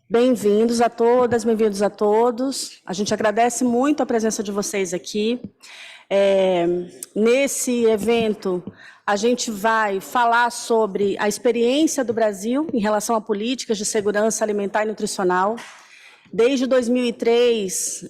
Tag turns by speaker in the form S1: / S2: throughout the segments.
S1: Bem-vindos a todas, bem-vindos a todos. A gente agradece muito a presença de vocês aqui. Nesse evento, a gente vai falar sobre a experiência do Brasil em relação a políticas de segurança alimentar e nutricional. Desde 2003,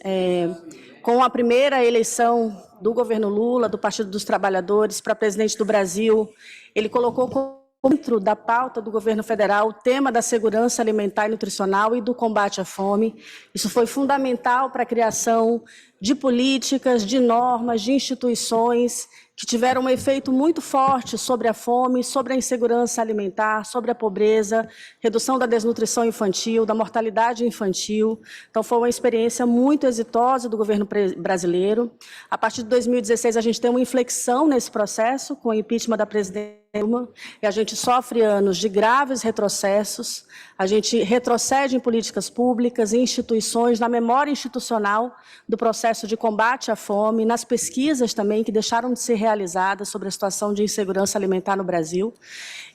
S1: com a primeira eleição do governo Lula, do Partido dos Trabalhadores, para presidente do Brasil, ele colocou dentro da pauta do governo federal o tema da segurança alimentar e nutricional e do combate à fome. Isso foi fundamental para a criação de políticas, de normas, de instituições que tiveram um efeito muito forte sobre a fome, sobre a insegurança alimentar, sobre a pobreza, redução da desnutrição infantil, da mortalidade infantil. Então, foi uma experiência muito exitosa do governo brasileiro. A partir de 2016, a gente tem uma inflexão nesse processo, com o impeachment da presidente Dilma, e a gente sofre anos de graves retrocessos, a gente retrocede em políticas públicas, em instituições, na memória institucional do processo de combate à fome, nas pesquisas também que deixaram de ser realizadas sobre a situação de insegurança alimentar no Brasil.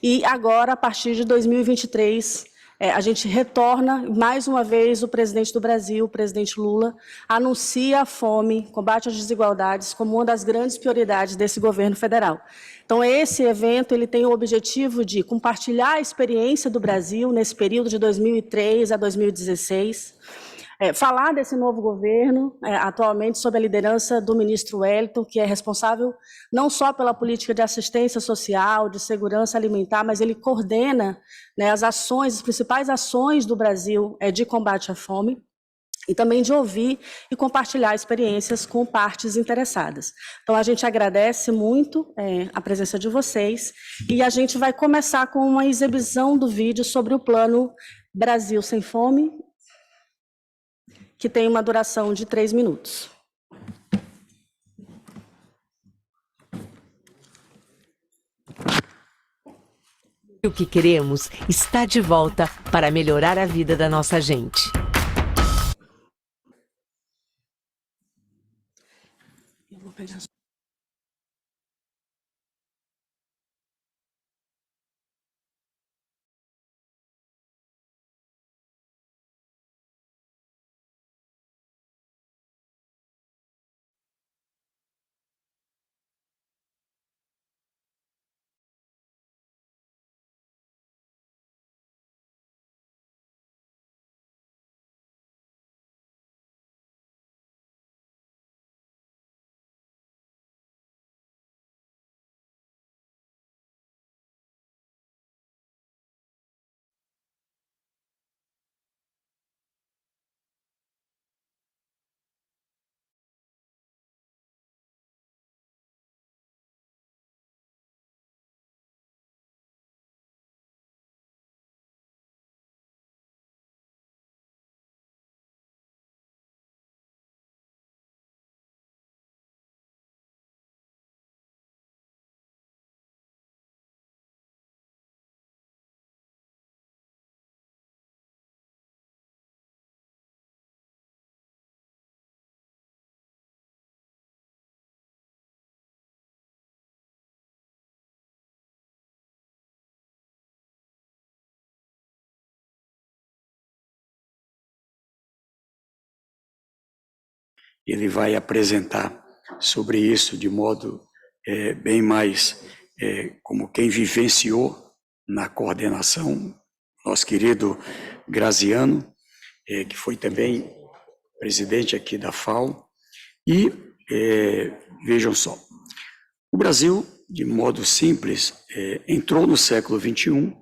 S1: E agora, a partir de 2023, a gente retorna, mais uma vez, o presidente do Brasil, o presidente Lula, anuncia a fome, combate às desigualdades, como uma das grandes prioridades desse governo federal. Então, esse evento ele tem o objetivo de compartilhar a experiência do Brasil nesse período de 2003 a 2016, falar desse novo governo, atualmente sob a liderança do ministro Wellington, que é responsável não só pela política de assistência social, de segurança alimentar, mas ele coordena, as ações, as principais ações do Brasil de combate à fome, e também de ouvir e compartilhar experiências com partes interessadas. Então, a gente agradece muito a presença de vocês, e a gente vai começar com uma exibição do vídeo sobre o plano Brasil Sem Fome, que tem uma duração de 3 minutos.
S2: O que queremos está de volta para melhorar a vida da nossa gente.
S1: Eu vou pegar...
S3: Ele vai apresentar sobre isso de modo bem mais como quem vivenciou na coordenação, nosso querido Graziano, que foi também presidente aqui da FAO. E vejam só, o Brasil, de modo simples, entrou no século XXI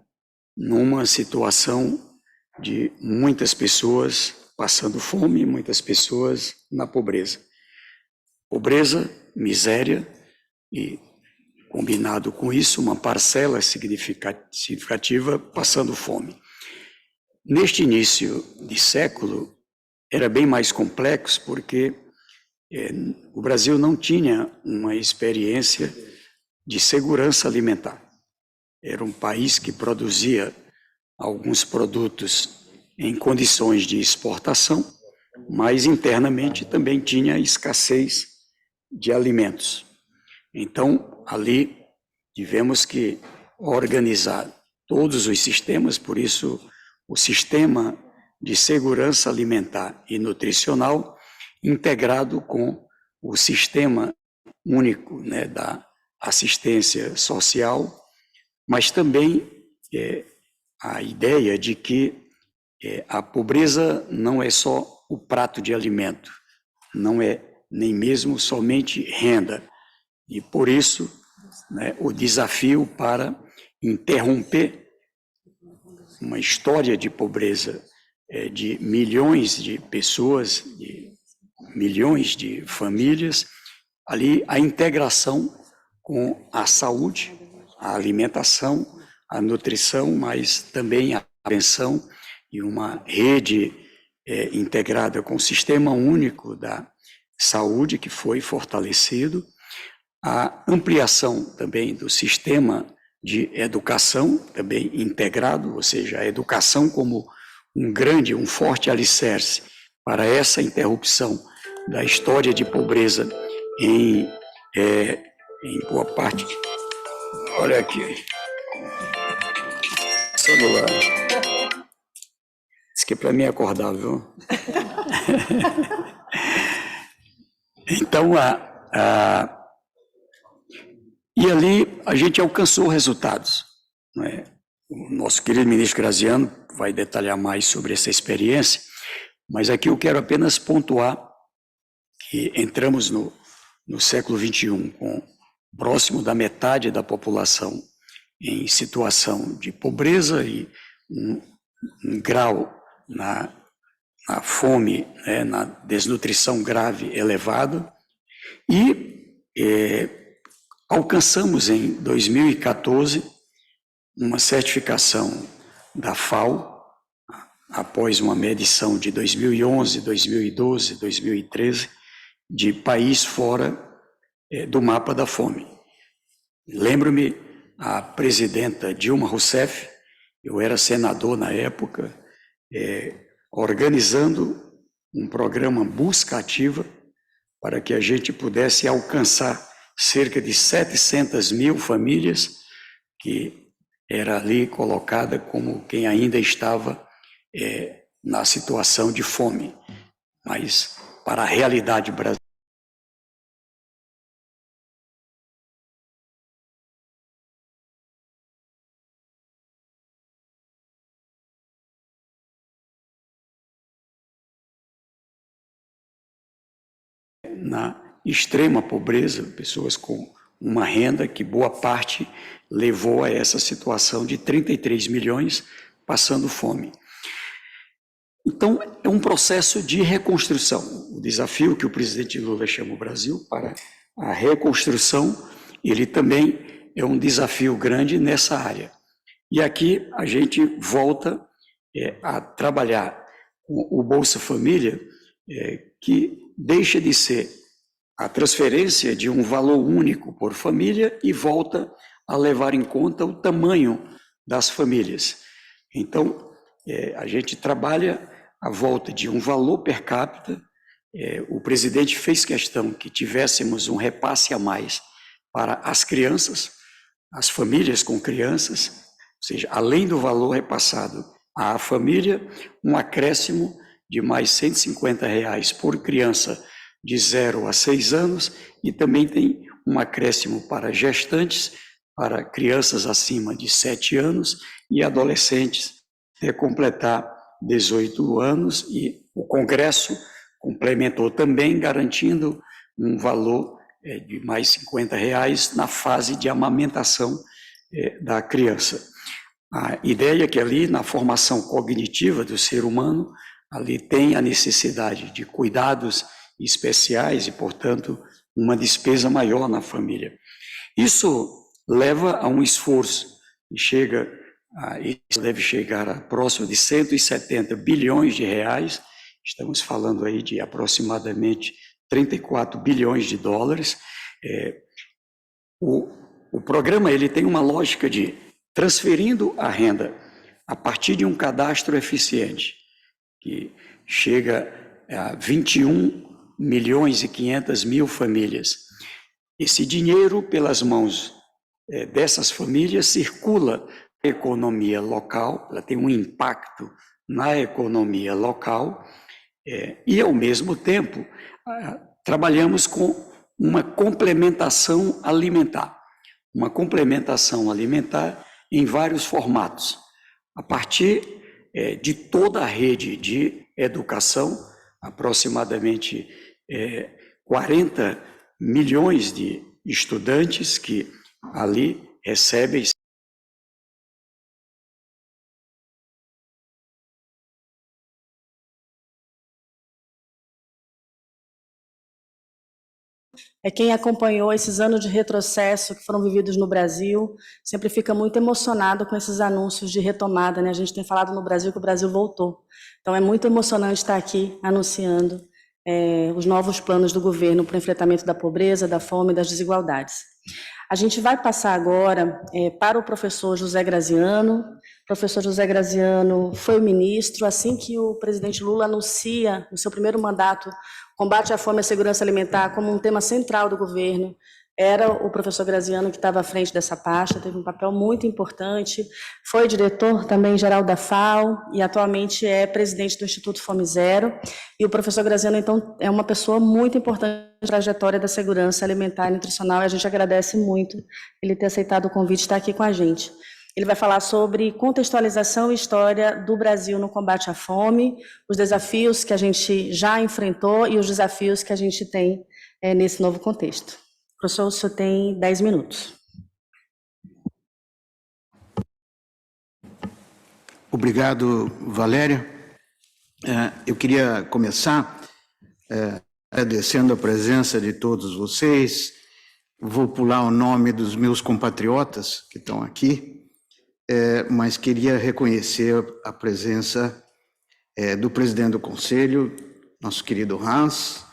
S3: numa situação de muitas pessoas passando fome, muitas pessoas na pobreza. Pobreza, miséria e, combinado com isso, uma parcela significativa passando fome. Neste início de século, era bem mais complexo, porque o Brasil não tinha uma experiência de segurança alimentar. Era um país que produzia alguns produtos em condições de exportação, mas internamente também tinha escassez de alimentos. Então, ali tivemos que organizar todos os sistemas, por isso o sistema de segurança alimentar e nutricional integrado com o sistema único, né, da assistência social, mas também a ideia de que a pobreza não é só o prato de alimento, não é nem mesmo somente renda. E por isso, né, o desafio para interromper uma história de pobreza de milhões de pessoas, de milhões de famílias, ali a integração com a saúde, a alimentação, a nutrição, mas também a prevenção e uma rede integrada com o Sistema Único da Saúde, que foi fortalecido, a ampliação também do sistema de educação, também integrado, ou seja, a educação como um forte alicerce para essa interrupção da história de pobreza em boa parte. Olha aqui, celular. Isso aqui é para mim acordar, viu? Então, e ali a gente alcançou resultados, não é? O nosso querido ministro Graziano vai detalhar mais sobre essa experiência, mas aqui eu quero apenas pontuar que entramos no século XXI com próximo da metade da população em situação de pobreza e um grau na fome, né, na desnutrição grave elevado, e alcançamos em 2014 uma certificação da FAO, após uma medição de 2011, 2012, 2013, de país fora do mapa da fome. Lembro-me, a presidenta Dilma Rousseff, eu era senador na época, organizando um programa Busca Ativa para que a gente pudesse alcançar cerca de 700 mil famílias que era ali colocada como quem ainda estava na situação de fome. Mas para a realidade brasileira, na extrema pobreza, pessoas com uma renda que boa parte levou a essa situação de 33 milhões passando fome. Então, é um processo de reconstrução. O desafio que o presidente Lula chama o Brasil para a reconstrução, ele também é um desafio grande nessa área. E aqui a gente volta a trabalhar com o Bolsa Família, que deixa de ser a transferência de um valor único por família e volta a levar em conta o tamanho das famílias. Então, a gente trabalha à volta de um valor per capita. O presidente fez questão que tivéssemos um repasse a mais para as crianças, as famílias com crianças, ou seja, além do valor repassado à família, um acréscimo de mais R$ 150 por criança de 0 a 6 anos, e também tem um acréscimo para gestantes, para crianças acima de 7 anos e adolescentes até completar 18 anos, e o Congresso complementou também, garantindo um valor de mais R$ 50 na fase de amamentação da criança. A ideia é que ali, na formação cognitiva do ser humano, ali tem a necessidade de cuidados especiais e, portanto, uma despesa maior na família. Isso leva a um esforço e isso deve chegar a próximo de 170 bilhões de reais, estamos falando aí de aproximadamente 34 bilhões de dólares. O programa ele tem uma lógica de transferindo a renda a partir de um cadastro eficiente, que chega a 21 milhões e 500 mil famílias. Esse dinheiro, pelas mãos dessas famílias, circula na economia local, ela tem um impacto na economia local e, ao mesmo tempo, trabalhamos com uma complementação alimentar. Uma complementação alimentar em vários formatos, a partir de toda a rede de educação, aproximadamente 40 milhões de estudantes que ali recebem.
S1: Quem acompanhou esses anos de retrocesso que foram vividos no Brasil, sempre fica muito emocionado com esses anúncios de retomada, né? A gente tem falado no Brasil que o Brasil voltou. Então é muito emocionante estar aqui anunciando os novos planos do governo para o enfrentamento da pobreza, da fome e das desigualdades. A gente vai passar agora para o professor José Graziano. O professor José Graziano foi o ministro, assim que o presidente Lula anuncia, no seu primeiro mandato, combate à fome e à segurança alimentar como um tema central do governo. Era o professor Graziano que estava à frente dessa pasta, teve um papel muito importante, foi diretor também geral da FAO e atualmente é presidente do Instituto Fome Zero. E o professor Graziano, então, é uma pessoa muito importante na trajetória da segurança alimentar e nutricional, e a gente agradece muito ele ter aceitado o convite de estar aqui com a gente. Ele vai falar sobre contextualização e história do Brasil no combate à fome, os desafios que a gente já enfrentou e os desafios que a gente tem nesse novo contexto. Professor, o senhor tem 10 minutos.
S4: Obrigado, Valéria. Eu queria começar agradecendo a presença de todos vocês. Vou pular o nome dos meus compatriotas que estão aqui, mas queria reconhecer a presença do presidente do Conselho, nosso querido Hans.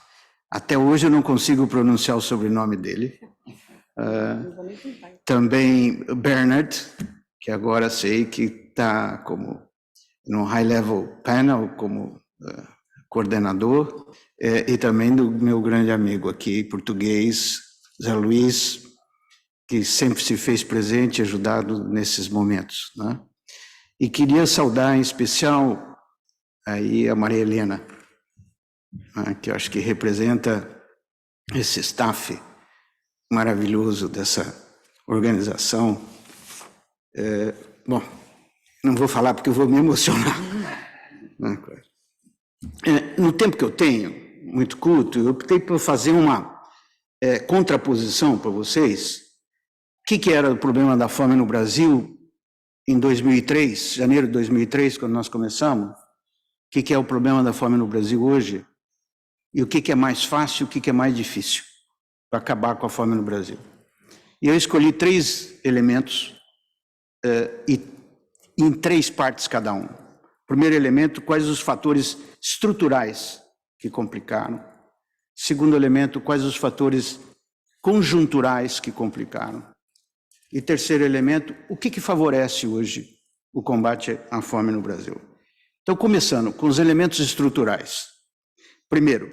S4: Até hoje eu não consigo pronunciar o sobrenome dele. Também Bernard, que agora sei que está como no High Level Panel, como coordenador, e também do meu grande amigo aqui, português, Zé Luiz, que sempre se fez presente e ajudado nesses momentos, né? E queria saudar em especial aí a Maria Helena, que eu acho que representa esse staff maravilhoso dessa organização. Bom, não vou falar porque eu vou me emocionar. No tempo que eu tenho, muito curto, eu optei por fazer uma contraposição para vocês. O que era o problema da fome no Brasil em 2003, janeiro de 2003, quando nós começamos? O que é o problema da fome no Brasil hoje? E o que é mais fácil e o que é mais difícil para acabar com a fome no Brasil? E eu escolhi 3 elementos e em 3 partes cada um. Primeiro elemento, quais os fatores estruturais que complicaram. Segundo elemento, quais os fatores conjunturais que complicaram. E terceiro elemento, o que favorece hoje o combate à fome no Brasil? Então, começando com os elementos estruturais. Primeiro,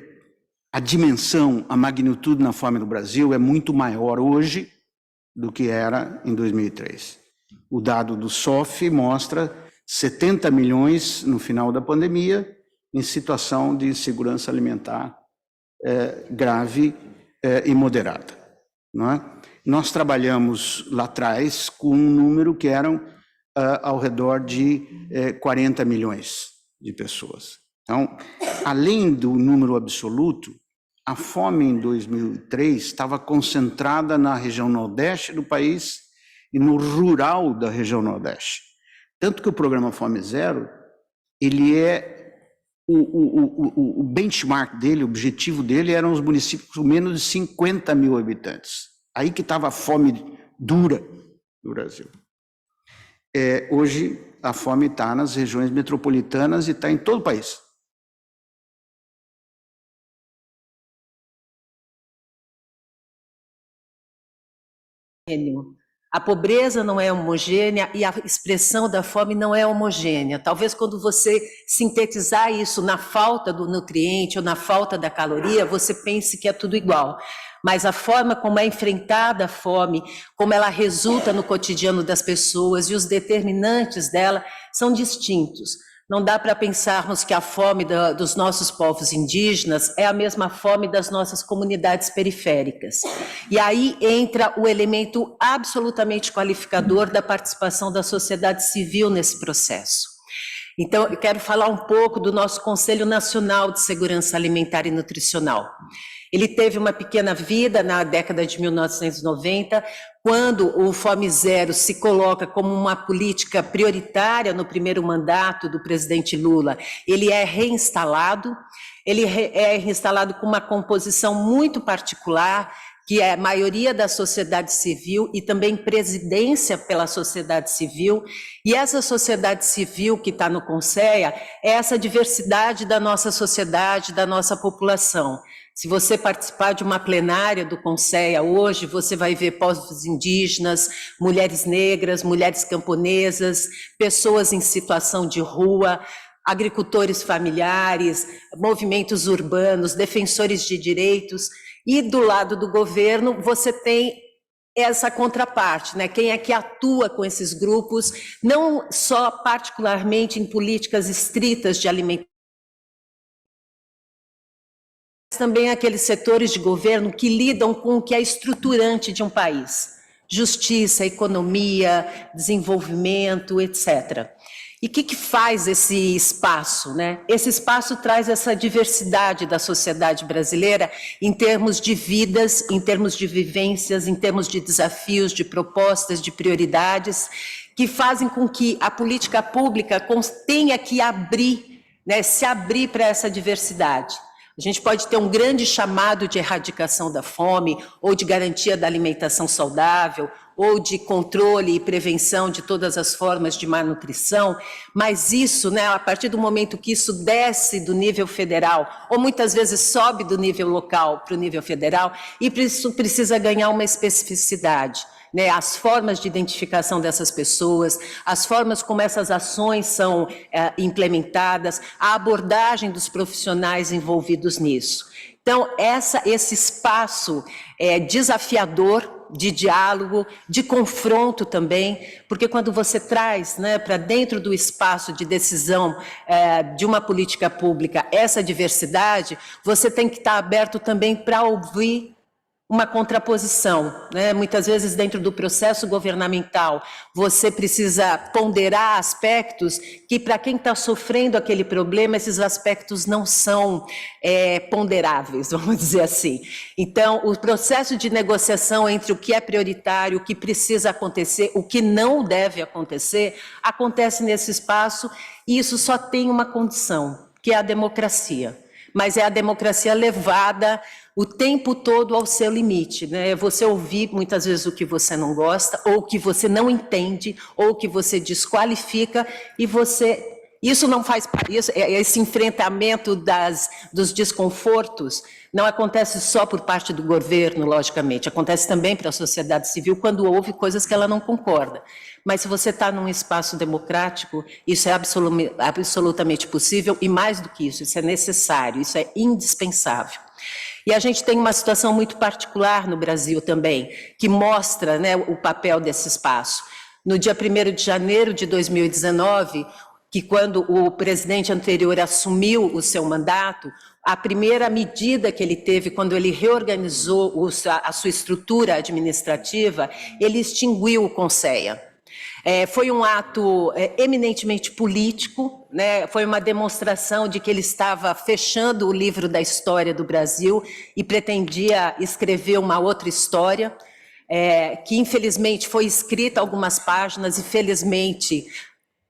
S4: a dimensão, a magnitude na fome no Brasil é muito maior hoje do que era em 2003. O dado do SOF mostra 70 milhões no final da pandemia em situação de insegurança alimentar grave e moderada, não é? Nós trabalhamos lá atrás com um número que eram ao redor de 40 milhões de pessoas. Então, além do número absoluto, a fome em 2003 estava concentrada na região nordeste do país e no rural da região nordeste. Tanto que o programa Fome Zero, ele o benchmark dele, o objetivo dele eram os municípios com menos de 50 mil habitantes. Aí que estava a fome dura no Brasil. Hoje, a fome está nas regiões metropolitanas e está em todo o país.
S5: A pobreza não é homogênea e a expressão da fome não é homogênea. Talvez quando você sintetizar isso na falta do nutriente ou na falta da caloria, você pense que é tudo igual. Mas a forma como é enfrentada a fome, como ela resulta no cotidiano das pessoas e os determinantes dela são distintos. Não dá para pensarmos que a fome dos nossos povos indígenas é a mesma fome das nossas comunidades periféricas. E aí entra o elemento absolutamente qualificador da participação da sociedade civil nesse processo. Então, eu quero falar um pouco do nosso Conselho Nacional de Segurança Alimentar e Nutricional. Ele teve uma pequena vida na década de 1990, quando o Fome Zero se coloca como uma política prioritária no primeiro mandato do presidente Lula. Ele é reinstalado com uma composição muito particular, que é a maioria da sociedade civil e também presidência pela sociedade civil. E essa sociedade civil que está no CONSEA é essa diversidade da nossa sociedade, da nossa população. Se você participar de uma plenária do CONSEA hoje, você vai ver povos indígenas, mulheres negras, mulheres camponesas, pessoas em situação de rua, agricultores familiares, movimentos urbanos, defensores de direitos. E do lado do governo, você tem essa contraparte, né? Quem é que atua com esses grupos, não só particularmente em políticas estritas de alimentação, mas também aqueles setores de governo que lidam com o que é estruturante de um país. Justiça, economia, desenvolvimento, etc. E o que faz esse espaço, né? Esse espaço traz essa diversidade da sociedade brasileira em termos de vidas, em termos de vivências, em termos de desafios, de propostas, de prioridades, que fazem com que a política pública tenha que abrir, né, se abrir para essa diversidade. A gente pode ter um grande chamado de erradicação da fome, ou de garantia da alimentação saudável, ou de controle e prevenção de todas as formas de malnutrição, mas isso, né, a partir do momento que isso desce do nível federal, ou muitas vezes sobe do nível local para o nível federal, e isso precisa ganhar uma especificidade. Né, as formas de identificação dessas pessoas, as formas como essas ações são implementadas, a abordagem dos profissionais envolvidos nisso. Então, esse espaço desafiador de diálogo, de confronto também, porque quando você traz, né, para dentro do espaço de decisão de uma política pública essa diversidade, você tem que estar aberto também para ouvir uma contraposição, né? Muitas vezes dentro do processo governamental você precisa ponderar aspectos que para quem está sofrendo aquele problema esses aspectos não são ponderáveis, vamos dizer assim. Então o processo de negociação entre o que é prioritário, o que precisa acontecer, o que não deve acontecer, acontece nesse espaço e isso só tem uma condição, que é a democracia. Mas é a democracia levada o tempo todo ao seu limite, né? Você ouvir muitas vezes o que você não gosta, ou o que você não entende, ou o que você desqualifica, e isso não faz parte, esse enfrentamento dos desconfortos não acontece só por parte do governo, logicamente, acontece também para a sociedade civil quando houve coisas que ela não concorda. Mas se você está num espaço democrático, isso é absolutamente possível, e mais do que isso é necessário, isso é indispensável. E a gente tem uma situação muito particular no Brasil também, que mostra, né, o papel desse espaço. No dia 1º de janeiro de 2019, que quando o presidente anterior assumiu o seu mandato, a primeira medida que ele teve quando ele reorganizou a sua estrutura administrativa, ele extinguiu o CONSEA. Foi um ato eminentemente político, né? Foi uma demonstração de que ele estava fechando o livro da história do Brasil e pretendia escrever uma outra história, que infelizmente foi escrita algumas páginas e felizmente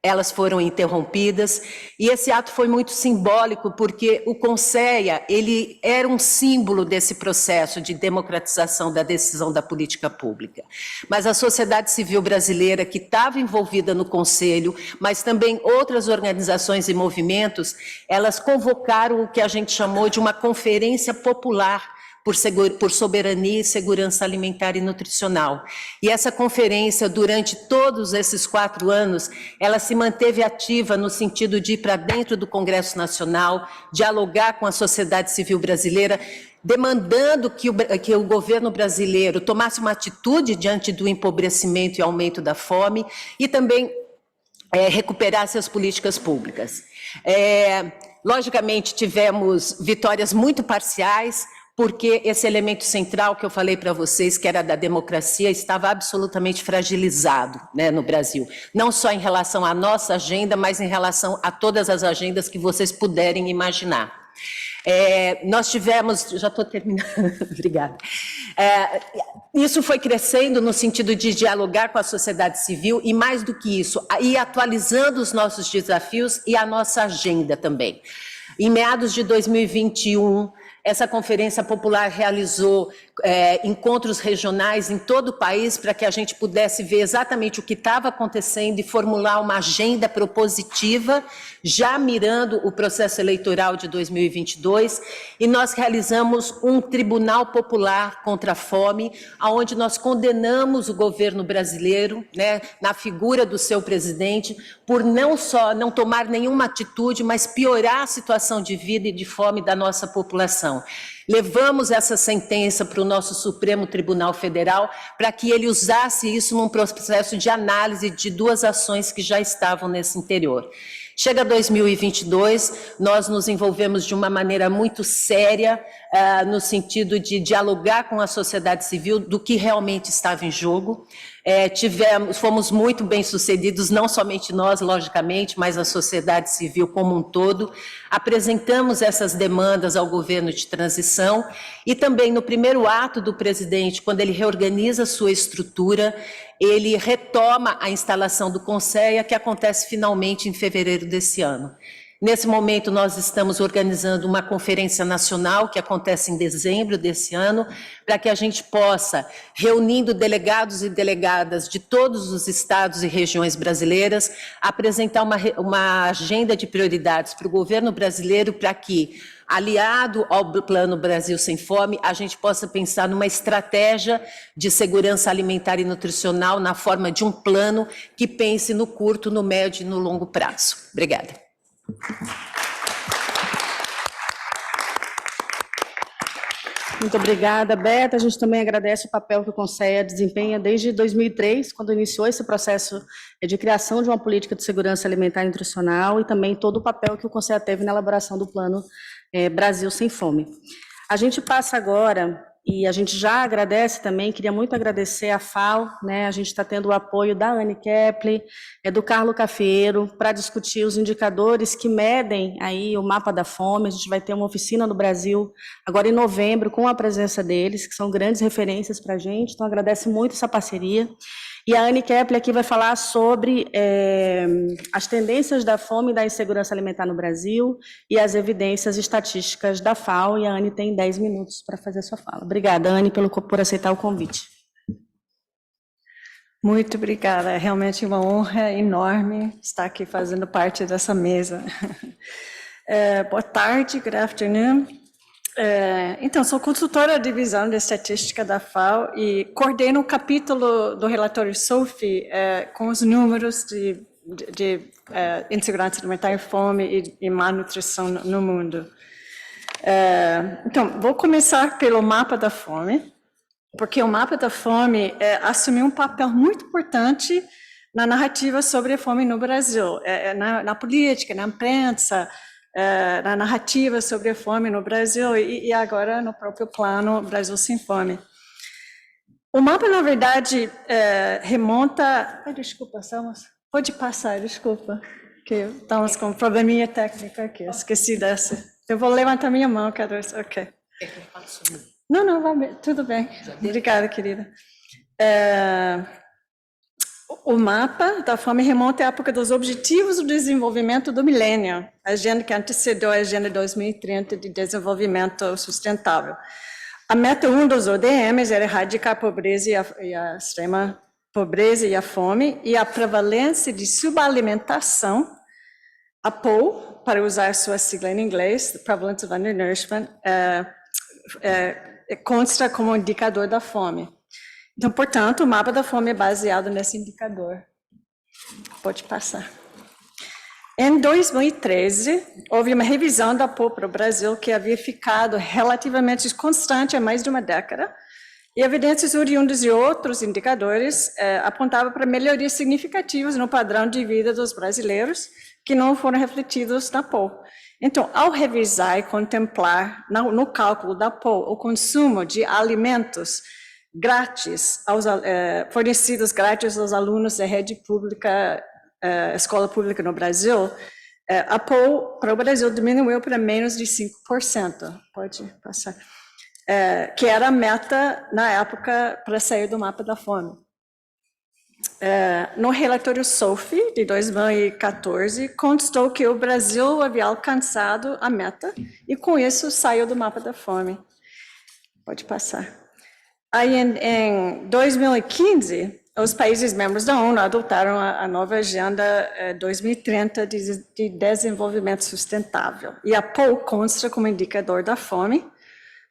S5: elas foram interrompidas, e esse ato foi muito simbólico porque o CONSEA, ele era um símbolo desse processo de democratização da decisão da política pública. Mas a sociedade civil brasileira que estava envolvida no Conselho, mas também outras organizações e movimentos, elas convocaram o que a gente chamou de uma conferência popular por soberania e segurança alimentar e nutricional. E essa conferência, durante todos esses 4 anos, ela se manteve ativa no sentido de ir para dentro do Congresso Nacional, dialogar com a sociedade civil brasileira, demandando que o governo brasileiro tomasse uma atitude diante do empobrecimento e aumento da fome, e também recuperar suas políticas públicas. Logicamente, tivemos vitórias muito parciais, porque esse elemento central que eu falei para vocês, que era da democracia, estava absolutamente fragilizado, né, no Brasil. Não só em relação à nossa agenda, mas em relação a todas as agendas que vocês puderem imaginar. Nós tivemos, já estou terminando, obrigada. Isso foi crescendo no sentido de dialogar com a sociedade civil e, mais do que isso, ir atualizando os nossos desafios e a nossa agenda também. Em meados de 2021, essa Conferência Popular realizou encontros regionais em todo o país para que a gente pudesse ver exatamente o que estava acontecendo e formular uma agenda propositiva, já mirando o processo eleitoral de 2022, e nós realizamos um Tribunal Popular contra a Fome, onde nós condenamos o governo brasileiro, né, na figura do seu presidente, por não só não tomar nenhuma atitude, mas piorar a situação de vida e de fome da nossa população. Levamos essa sentença para o nosso Supremo Tribunal Federal para que ele usasse isso num processo de análise de duas ações que já estavam nesse interior. Chega 2022, nós nos envolvemos de uma maneira muito séria, no sentido de dialogar com a sociedade civil do que realmente estava em jogo. Fomos muito bem-sucedidos, não somente nós, logicamente, mas a sociedade civil como um todo. Apresentamos essas demandas ao governo de transição e também no primeiro ato do presidente, quando ele reorganiza sua estrutura, ele retoma a instalação do Conceia, que acontece finalmente em fevereiro desse ano. Nesse momento, nós estamos organizando uma conferência nacional, que acontece em dezembro desse ano, para que a gente possa, reunindo delegados e delegadas de todos os estados e regiões brasileiras, apresentar uma agenda de prioridades para o governo brasileiro, para que, aliado ao Plano Brasil Sem Fome, a gente possa pensar numa estratégia de segurança alimentar e nutricional na forma de um plano que pense no curto, no médio e no longo prazo. Obrigada.
S1: Muito obrigada, Beta. A gente também agradece o papel que o Conceia desempenha desde 2003, quando iniciou esse processo de criação de uma política de segurança alimentar e nutricional, e também todo o papel que o Conceia teve na elaboração do Plano Brasil Sem Fome. A gente passa agora, e a gente já agradece também, queria muito agradecer a FAO, né? A gente está tendo o apoio da Anne Kepler, do Carlo Cafeiro, para discutir os indicadores que medem aí o mapa da fome. A gente vai ter uma oficina no Brasil, agora em novembro, com a presença deles, que são grandes referências para a gente, então agradeço muito essa parceria. E a Anne Kepler aqui vai falar sobre as tendências da fome e da insegurança alimentar no Brasil e as evidências estatísticas da FAO, e a Anne tem 10 minutos para fazer a sua fala. Obrigada, Anne, por aceitar o convite.
S6: Muito obrigada, é realmente uma honra enorme estar aqui fazendo parte dessa mesa. Boa tarde, good afternoon. Então, sou consultora da divisão de estatística da FAO e coordeno o capítulo do relatório SOFI com os números de insegurança alimentar e fome e malnutrição no mundo. Então, vou começar pelo mapa da fome, porque o mapa da fome assumiu um papel muito importante na narrativa sobre a fome no Brasil, na política, na imprensa, na narrativa sobre a fome no Brasil e agora no próprio Plano Brasil Sem Fome. O mapa, na verdade, remonta... desculpa, pode passar, desculpa, que estamos com um probleminha técnico aqui, esqueci dessa. Eu vou levantar minha mão, cada vez, ok. Não, vai bem, tudo bem. Obrigada, querida. O mapa da fome remonta à época dos Objetivos do Desenvolvimento do Milênio, a agenda que antecedeu a Agenda 2030 de Desenvolvimento Sustentável. A meta 1 dos ODMs era erradicar a pobreza e a extrema pobreza e a fome, e a prevalência de subalimentação, a POU, para usar sua sigla em inglês, Prevalence of Undernourishment, consta como indicador da fome. Então, portanto, o mapa da fome é baseado nesse indicador. Pode passar. Em 2013, houve uma revisão da POU para o Brasil que havia ficado relativamente constante há mais de uma década E evidências oriundas de outros indicadores apontavam para melhorias significativas no padrão de vida dos brasileiros, que não foram refletidos na POU. Então, ao revisar e contemplar no cálculo da POU o consumo de alimentos grátis, fornecidos grátis aos alunos da rede pública, escola pública no Brasil, a POU para o Brasil diminuiu para menos de 5%. Pode passar. Que era a meta, na época, para sair do mapa da fome. No relatório SOFI, de 2014, constou que o Brasil havia alcançado a meta e, com isso, saiu do mapa da fome. Pode passar. Aí, em 2015, os países membros da ONU adotaram a nova Agenda 2030 de Desenvolvimento Sustentável. E a POU consta como indicador da fome,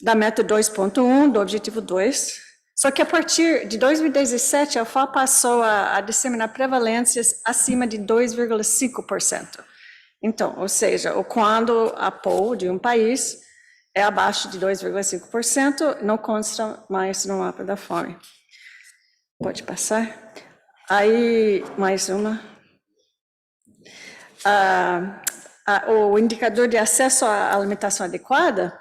S6: da meta 2.1, do objetivo 2. Só que a partir de 2017, a FAO passou a disseminar prevalências acima de 2,5%. Então, ou seja, quando a POU de um país é abaixo de 2,5%, não consta mais no mapa da fome. Pode passar. Aí, mais uma. O indicador de acesso à alimentação adequada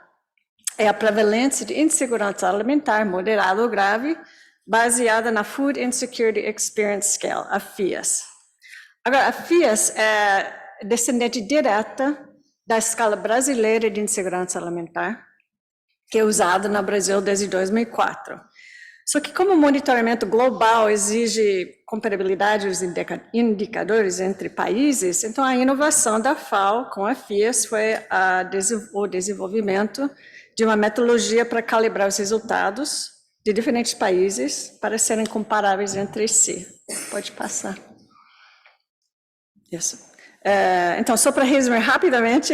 S6: é a prevalência de insegurança alimentar moderada ou grave, baseada na Food Insecurity Experience Scale, a FIAS. Agora, a FIAS é descendente direta da escala brasileira de insegurança alimentar, que é usada no Brasil desde 2004. Só que como o monitoramento global exige comparabilidade dos indicadores entre países, então a inovação da FAO com a FIAS foi o desenvolvimento de uma metodologia para calibrar os resultados de diferentes países para serem comparáveis entre si. Pode passar. Isso. Então, só para resumir rapidamente,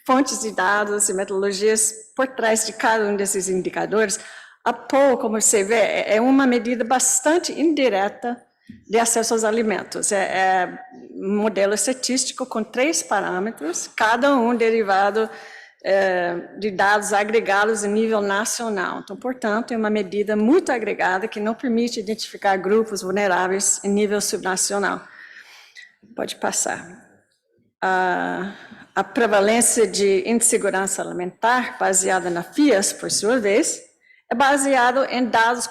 S6: fontes de dados e metodologias por trás de cada um desses indicadores, a POU, como você vê, é uma medida bastante indireta de acesso aos alimentos. É um modelo estatístico com 3 parâmetros, cada um derivado de dados agregados em nível nacional. Então, portanto, é uma medida muito agregada que não permite identificar grupos vulneráveis em nível subnacional. Pode passar. A prevalência de insegurança alimentar, baseada na FIAS, por sua vez, é baseado em dados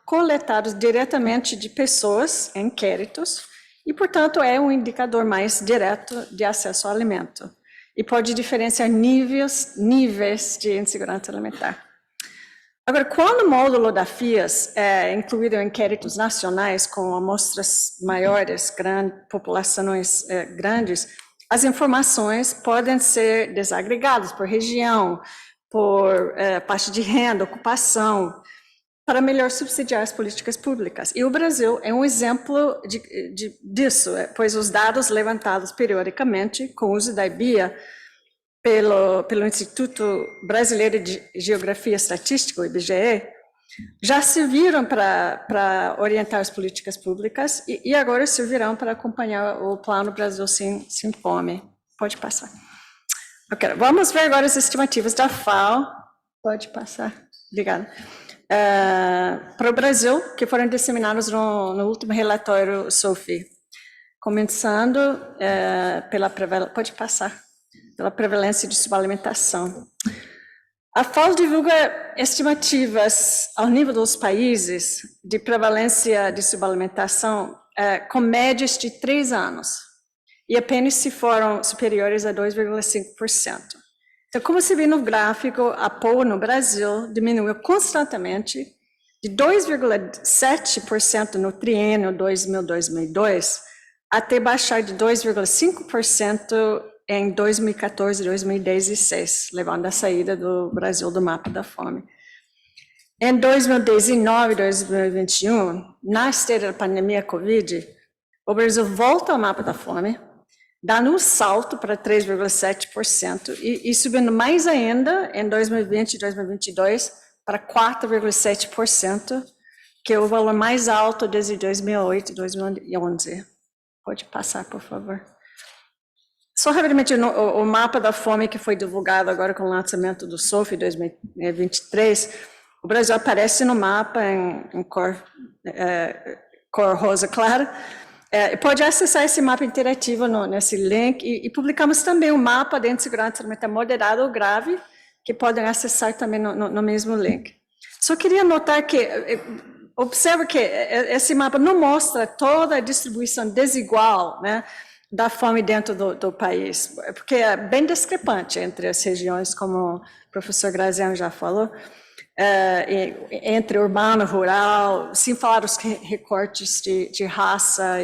S6: coletados diretamente de pessoas em inquéritos e, portanto, é um indicador mais direto de acesso ao alimento e pode diferenciar níveis de insegurança alimentar. Agora, quando o módulo da FIAS é incluído em inquéritos nacionais com amostras maiores, populações grandes, as informações podem ser desagregadas por região, por parte de renda, ocupação, para melhor subsidiar as políticas públicas. E o Brasil é um exemplo disso, pois os dados levantados periodicamente com o uso da IBIA pelo Instituto Brasileiro de Geografia e Estatística, o IBGE, já serviram para orientar as políticas públicas e agora servirão para acompanhar o Plano Brasil Sem Fome. Pode passar. Okay, vamos ver agora as estimativas da FAO. Pode passar. Obrigada. Para o Brasil, que foram disseminados no último relatório SOFI. Começando pode passar. Pela prevalência de subalimentação. A FAO divulga estimativas ao nível dos países de prevalência de subalimentação com médias de 3 anos, e apenas se foram superiores a 2,5%. Então, como se vê no gráfico, a POU no Brasil diminuiu constantemente de 2,7% no triênio 2000-2002 até baixar de 2,5% em 2014, 2016, levando a saída do Brasil do mapa da fome. Em 2019 e 2021, na esteira da pandemia Covid, o Brasil volta ao mapa da fome, dando um salto para 3,7% e subindo mais ainda em 2020 e 2022 para 4,7%, que é o valor mais alto desde 2008 e 2011. Pode passar, por favor. Só rapidamente, o mapa da fome que foi divulgado agora com o lançamento do SOFI 2023, O Brasil aparece no mapa em cor rosa clara. Pode acessar esse mapa interativo nesse link e publicamos também um mapa de insegurança alimentar moderada ou grave, que podem acessar também no mesmo link. Só queria notar que, observa que esse mapa não mostra toda a distribuição desigual, né, da fome dentro do país, porque é bem discrepante entre as regiões, como o professor Graziano já falou, entre urbano e rural, sem falar os recortes de raça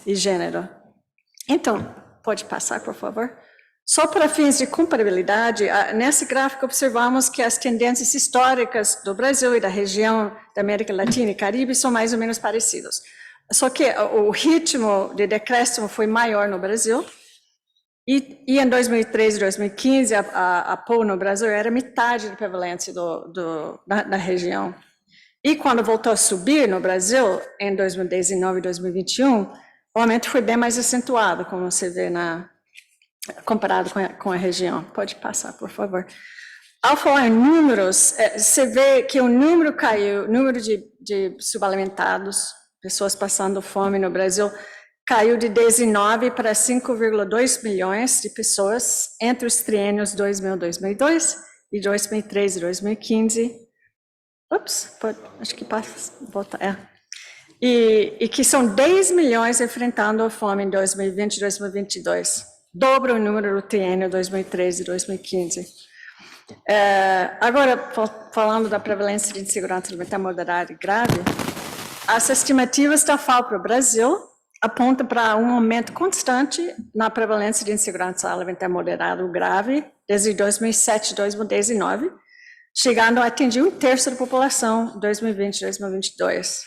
S6: e gênero. Então, pode passar, por favor? Só para fins de comparabilidade, nesse gráfico observamos que as tendências históricas do Brasil e da região da América Latina e Caribe são mais ou menos parecidos. Só que o ritmo de decréscimo foi maior no Brasil, e em 2013 e 2015, a POU no Brasil era metade da prevalência da região. E quando voltou a subir no Brasil, em 2019 e 2021, o aumento foi bem mais acentuado, como você vê comparado com a região. Pode passar, por favor. Ao falar em números, você vê que o número caiu, o número de subalimentados, pessoas passando fome no Brasil, caiu de 19 para 5,2 milhões de pessoas entre os triênios 2000 e 2002 e 2003 e 2015. Acho que passa, volta, E que são 10 milhões enfrentando a fome em 2020 e 2022. Dobra o número do triênio 2013 e 2015. Agora, falando da prevalência de insegurança alimentar moderada e grave, as estimativas da FAO para o Brasil apontam para um aumento constante na prevalência de insegurança alimentar moderada ou grave desde 2007 e 2019, chegando a atingir 1/3 da população em 2020 e 2022.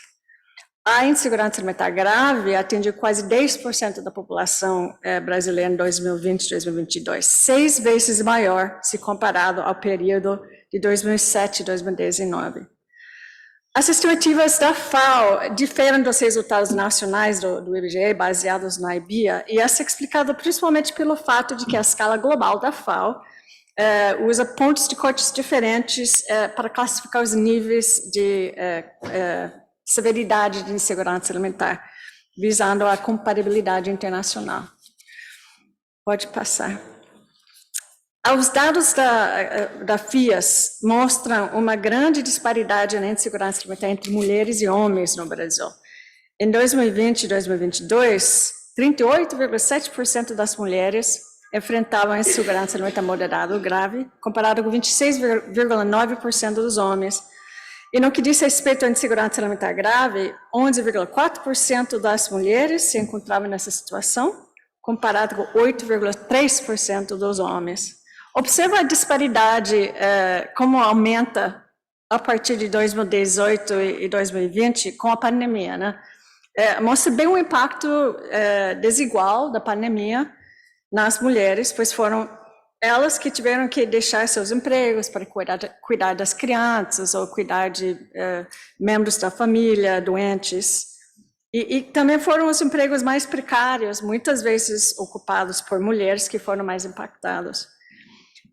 S6: A insegurança alimentar grave atingiu quase 10% da população brasileira em 2020 e 2022, 6 vezes maior se comparado ao período de 2007 e 2019. As estimativas da FAO diferem dos resultados nacionais do IBGE, baseados na IBIA, e essa é explicada principalmente pelo fato de que a escala global da FAO usa pontos de cortes diferentes para classificar os níveis de severidade de insegurança alimentar, visando a comparabilidade internacional. Pode passar. Os dados da FIAS mostram uma grande disparidade na insegurança alimentar entre mulheres e homens no Brasil. Em 2020 e 2022, 38,7% das mulheres enfrentavam insegurança alimentar moderada ou grave, comparado com 26,9% dos homens. E no que diz respeito à insegurança alimentar grave, 11,4% das mulheres se encontravam nessa situação, comparado com 8,3% dos homens. Observa a disparidade, como aumenta a partir de 2018 e 2020 com a pandemia, né? Mostra bem o impacto desigual da pandemia nas mulheres, pois foram elas que tiveram que deixar seus empregos para cuidar das crianças ou cuidar de membros da família, doentes. E também foram os empregos mais precários, muitas vezes ocupados por mulheres que foram mais impactados.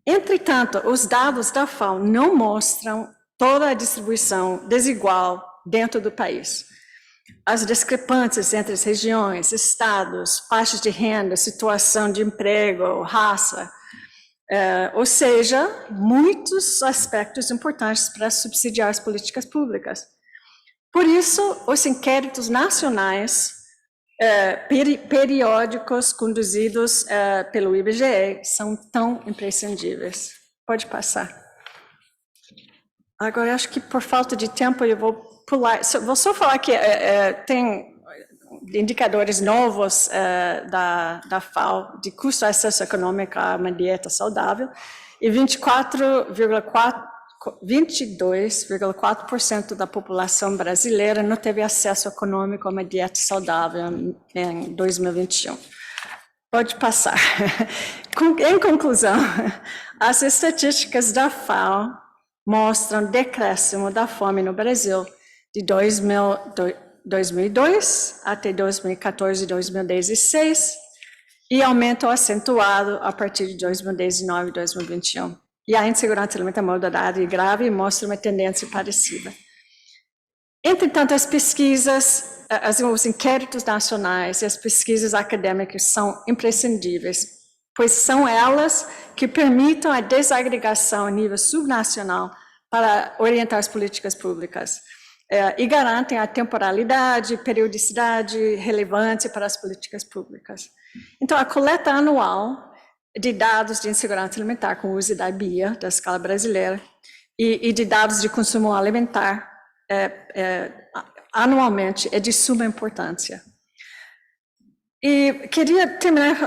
S6: Entretanto, os dados da FAO não mostram toda a distribuição desigual dentro do país. As discrepâncias entre as regiões, estados, faixas de renda, situação de emprego, raça, ou seja, muitos aspectos importantes para subsidiar as políticas públicas. Por isso, os inquéritos nacionais periódicos conduzidos pelo IBGE são tão imprescindíveis. Pode passar. Agora, acho que por falta de tempo eu vou pular. Vou só falar que tem indicadores novos da FAO de custo acesso econômico a uma dieta saudável e 22,4% da população brasileira não teve acesso econômico a uma dieta saudável em 2021. Pode passar. Em conclusão, as estatísticas da FAO mostram decréscimo da fome no Brasil de 2002 até 2014 e 2016 e aumento acentuado a partir de 2019 e 2021. e a insegurança alimentar é uma modalidade grave e mostra uma tendência parecida. Entretanto, as pesquisas, os inquéritos nacionais e as pesquisas acadêmicas são imprescindíveis, pois são elas que permitem a desagregação a nível subnacional para orientar as políticas públicas e garantem a temporalidade, periodicidade, relevância para as políticas públicas. Então, a coleta anual de dados de insegurança alimentar com o uso da BIA, da escala brasileira, e de dados de consumo alimentar, anualmente, é de suma importância. E queria terminar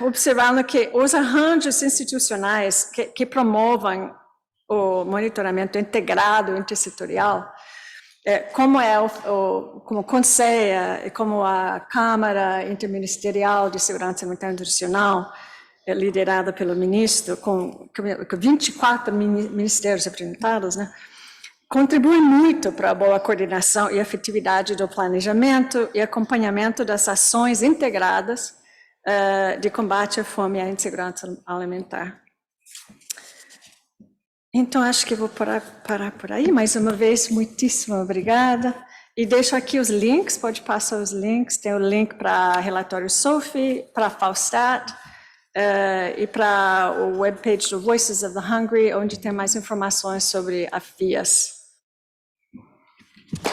S6: observando que os arranjos institucionais que promovam o monitoramento integrado, intersetorial, como como o Conselho, como a Câmara Interministerial de Segurança Alimentar e Nutricional, liderada pelo ministro, com 24 ministérios representados, né, contribui muito para a boa coordenação e efetividade do planejamento e acompanhamento das ações integradas de combate à fome e à insegurança alimentar. Então, acho que vou parar por aí. Mais uma vez, muitíssimo obrigada. E deixo aqui os links, pode passar os links. Tem o link para o relatório SOFI, para a FAUSTAT, e para o webpage do Voices of the Hungry, onde tem mais informações sobre a FIAS.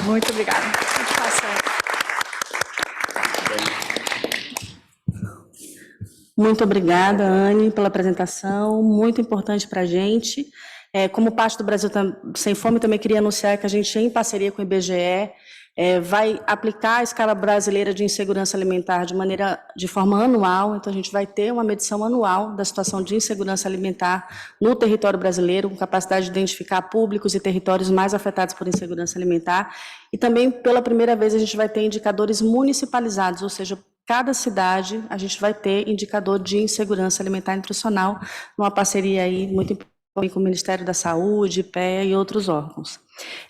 S6: Muito obrigada. Pode passar.
S1: Muito obrigada, Anne, pela apresentação, muito importante para a gente. Como parte do Brasil Sem Fome, também queria anunciar que a gente, em parceria com o IBGE, vai aplicar a escala brasileira de insegurança alimentar de forma anual. Então, a gente vai ter uma medição anual da situação de insegurança alimentar no território brasileiro, com capacidade de identificar públicos e territórios mais afetados por insegurança alimentar. E também, pela primeira vez, a gente vai ter indicadores municipalizados, ou seja, cada cidade a gente vai ter indicador de insegurança alimentar e nutricional, numa parceria aí muito importante com o Ministério da Saúde, IPEA e outros órgãos.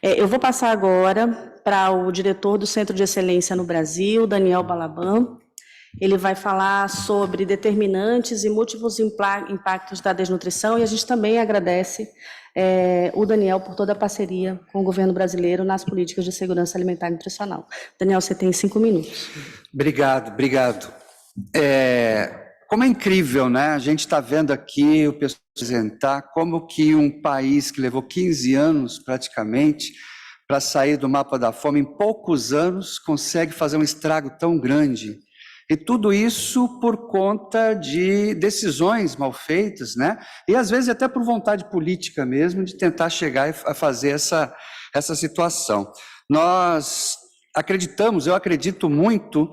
S1: Eu vou passar agora para o diretor do Centro de Excelência no Brasil, Daniel Balaban. Ele vai falar sobre determinantes e múltiplos impactos da desnutrição, e a gente também agradece o Daniel por toda a parceria com o governo brasileiro nas políticas de segurança alimentar e nutricional. Daniel, você tem 5 minutos.
S7: Obrigado. Como é incrível, né? A gente está vendo aqui o pessoal apresentar como que um país que levou 15 anos praticamente para sair do mapa da fome, em poucos anos consegue fazer um estrago tão grande. E tudo isso por conta de decisões mal feitas, né? E às vezes até por vontade política mesmo, de tentar chegar a fazer essa situação. Nós acreditamos, eu acredito muito,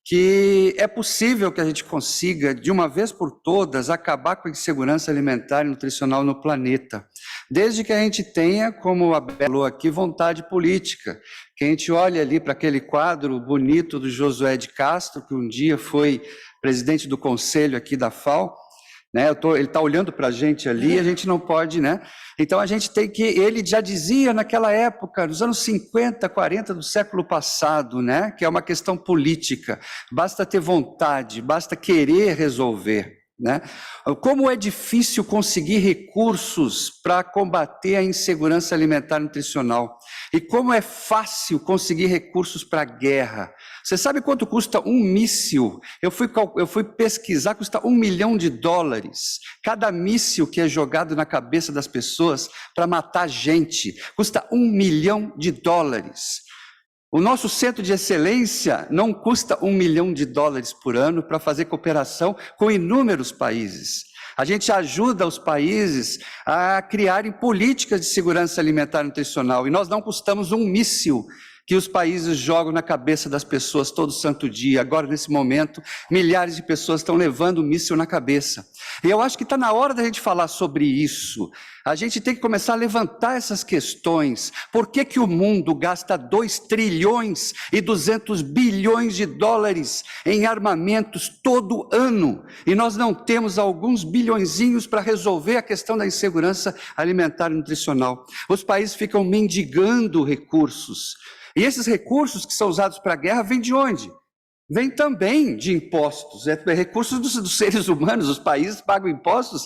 S7: que é possível que a gente consiga, de uma vez por todas, acabar com a insegurança alimentar e nutricional no planeta. Desde que a gente tenha, como a Bela falou aqui, vontade política. Que a gente olhe ali para aquele quadro bonito do Josué de Castro, que um dia foi presidente do conselho aqui da FAO, né? Ele está olhando para a gente ali e a gente não pode, né? Então a gente tem que, ele já dizia naquela época, nos anos 50, 40 do século passado, né? Que é uma questão política, basta ter vontade, basta querer resolver, né? Como é difícil conseguir recursos para combater a insegurança alimentar e nutricional, e como é fácil conseguir recursos para a guerra. Você sabe quanto custa um míssil? Eu fui pesquisar, custa $1 milhão. Cada míssil que é jogado na cabeça das pessoas para matar gente, custa $1 milhão. O nosso centro de excelência não custa $1 milhão por ano para fazer cooperação com inúmeros países. A gente ajuda os países a criarem políticas de segurança alimentar e nutricional, e nós não custamos um míssil que os países jogam na cabeça das pessoas todo santo dia. Agora, nesse momento, milhares de pessoas estão levando o míssil na cabeça. E eu acho que está na hora da gente falar sobre isso. A gente tem que começar a levantar essas questões. Por que o mundo gasta 2 trilhões e 200 bilhões de dólares em armamentos todo ano? E nós não temos alguns bilhõezinhos para resolver a questão da insegurança alimentar e nutricional. Os países ficam mendigando recursos. E esses recursos que são usados para a guerra vêm de onde? Vêm também de impostos, recursos dos seres humanos. Os países pagam impostos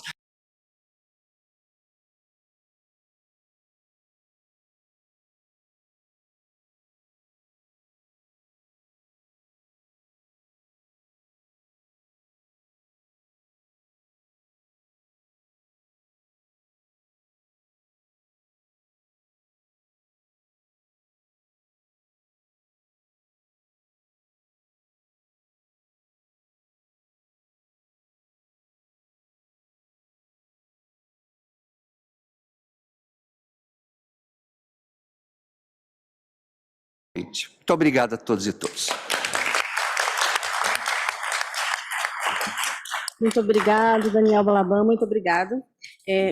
S7: Muito obrigado a todos e todas.
S1: Muito obrigado, Daniel Balaban, muito obrigado.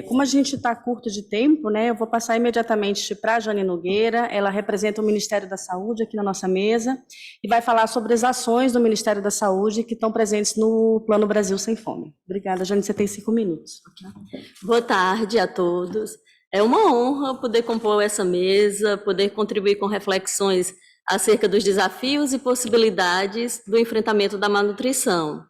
S1: Como a gente está curto de tempo, né, eu vou passar imediatamente para a Jane Nogueira, ela representa o Ministério da Saúde aqui na nossa mesa, e vai falar sobre as ações do Ministério da Saúde que estão presentes no Plano Brasil Sem Fome. Obrigada, Jane, você tem 5 minutos.
S8: Boa tarde a todos. É uma honra poder compor essa mesa, poder contribuir com reflexões acerca dos desafios e possibilidades do enfrentamento da malnutrição.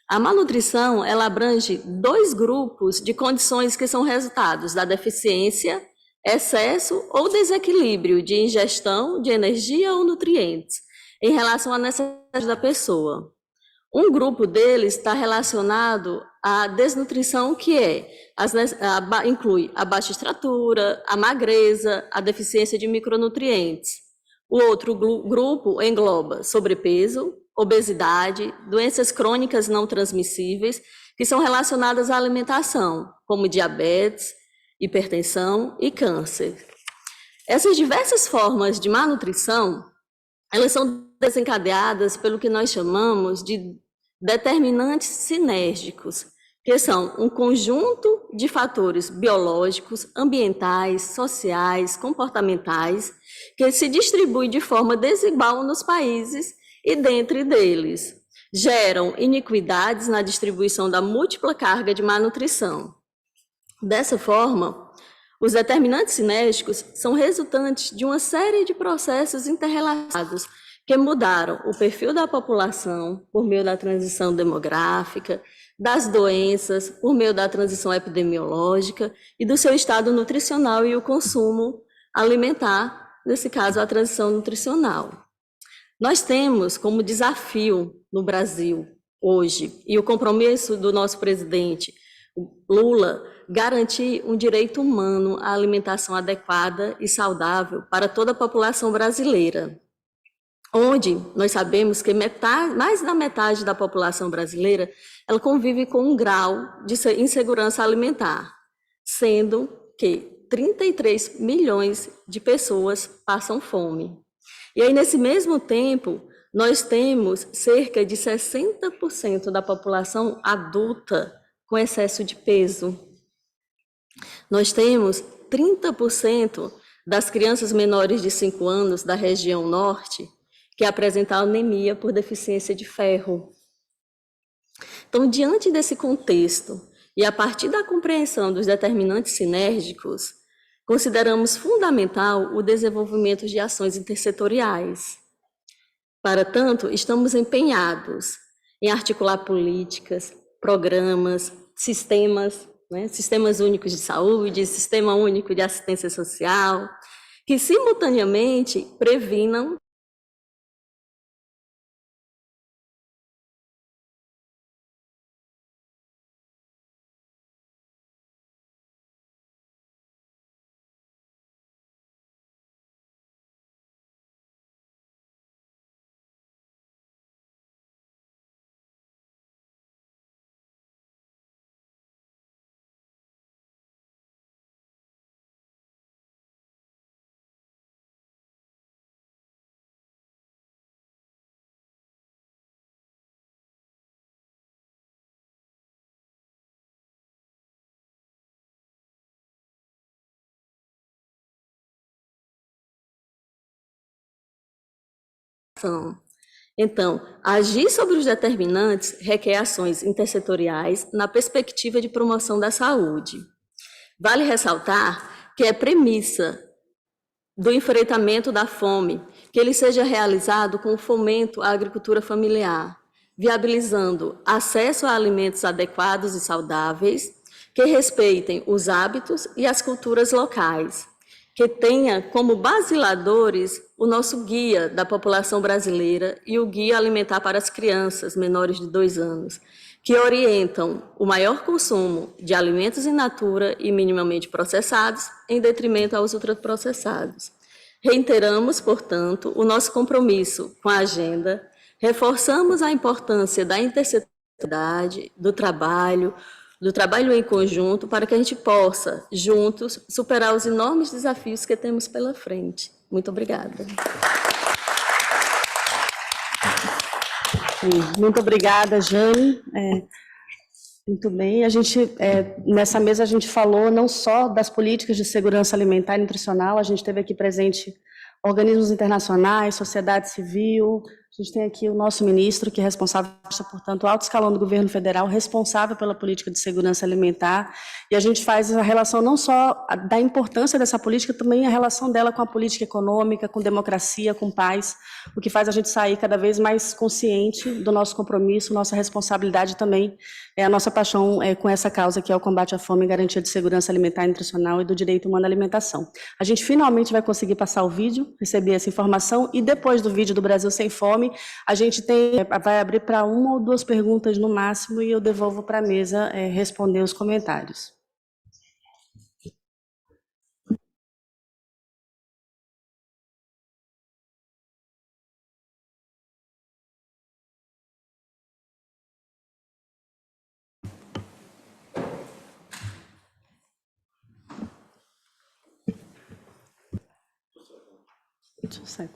S8: A malnutrição, ela abrange 2 grupos de condições que são resultados da deficiência, excesso ou desequilíbrio de ingestão de energia ou nutrientes em relação à necessidade da pessoa. Um grupo deles está relacionado à desnutrição, que inclui a baixa estatura, a magreza, a deficiência de micronutrientes. O outro grupo engloba sobrepeso, obesidade, doenças crônicas não transmissíveis, que são relacionadas à alimentação, como diabetes, hipertensão e câncer. Essas diversas formas de malnutrição, elas são desencadeadas pelo que nós chamamos de determinantes sinérgicos, que são um conjunto de fatores biológicos, ambientais, sociais, comportamentais, que se distribuem de forma desigual nos países e dentre deles geram iniquidades na distribuição da múltipla carga de malnutrição. Dessa forma, os determinantes sinérgicos são resultantes de uma série de processos interrelacionados que mudaram o perfil da população por meio da transição demográfica, das doenças, por meio da transição epidemiológica e do seu estado nutricional e o consumo alimentar, nesse caso, a transição nutricional. Nós temos como desafio no Brasil hoje, e o compromisso do nosso presidente Lula, garantir um direito humano à alimentação adequada e saudável para toda a população brasileira, onde nós sabemos que mais da metade da população brasileira ela convive com um grau de insegurança alimentar, sendo que 33 milhões de pessoas passam fome. E aí, nesse mesmo tempo, nós temos cerca de 60% da população adulta com excesso de peso. Nós temos 30% das crianças menores de 5 anos da região norte que apresentam anemia por deficiência de ferro. Então, diante desse contexto, e a partir da compreensão dos determinantes sinérgicos, consideramos fundamental o desenvolvimento de ações intersetoriais. Para tanto, estamos empenhados em articular políticas, programas, sistemas únicos de saúde, sistema único de assistência social, que simultaneamente previnam Então, agir sobre os determinantes requer ações intersetoriais na perspectiva de promoção da saúde. Vale ressaltar que é premissa do enfrentamento da fome que ele seja realizado com o fomento à agricultura familiar, viabilizando acesso a alimentos adequados e saudáveis, que respeitem os hábitos e as culturas locais, que tenha como basiladores o nosso guia da população brasileira e o guia alimentar para as crianças menores de 2 anos, que orientam o maior consumo de alimentos in natura e minimamente processados, em detrimento aos ultraprocessados. Reiteramos, portanto, o nosso compromisso com a agenda, reforçamos a importância da intersetorialidade, do trabalho em conjunto, para que a gente possa, juntos, superar os enormes desafios que temos pela frente. Muito obrigada.
S1: Sim, muito obrigada, Jane. Muito bem. Nessa mesa a gente falou não só das políticas de segurança alimentar e nutricional, a gente teve aqui presente organismos internacionais, sociedade civil. A gente tem aqui o nosso ministro, que é responsável, portanto, o alto escalão do governo federal, responsável pela política de segurança alimentar, e a gente faz a relação não só da importância dessa política, também a relação dela com a política econômica, com democracia, com paz, o que faz a gente sair cada vez mais consciente do nosso compromisso, nossa responsabilidade também, a nossa paixão com essa causa, que é o combate à fome e garantia de segurança alimentar e nutricional e do direito humano à alimentação. A gente finalmente vai conseguir passar o vídeo, receber essa informação, e depois do vídeo do Brasil Sem Fome, a gente vai abrir para 1 ou 2 perguntas no máximo e eu devolvo para a mesa responder os comentários. Deixa eu sair.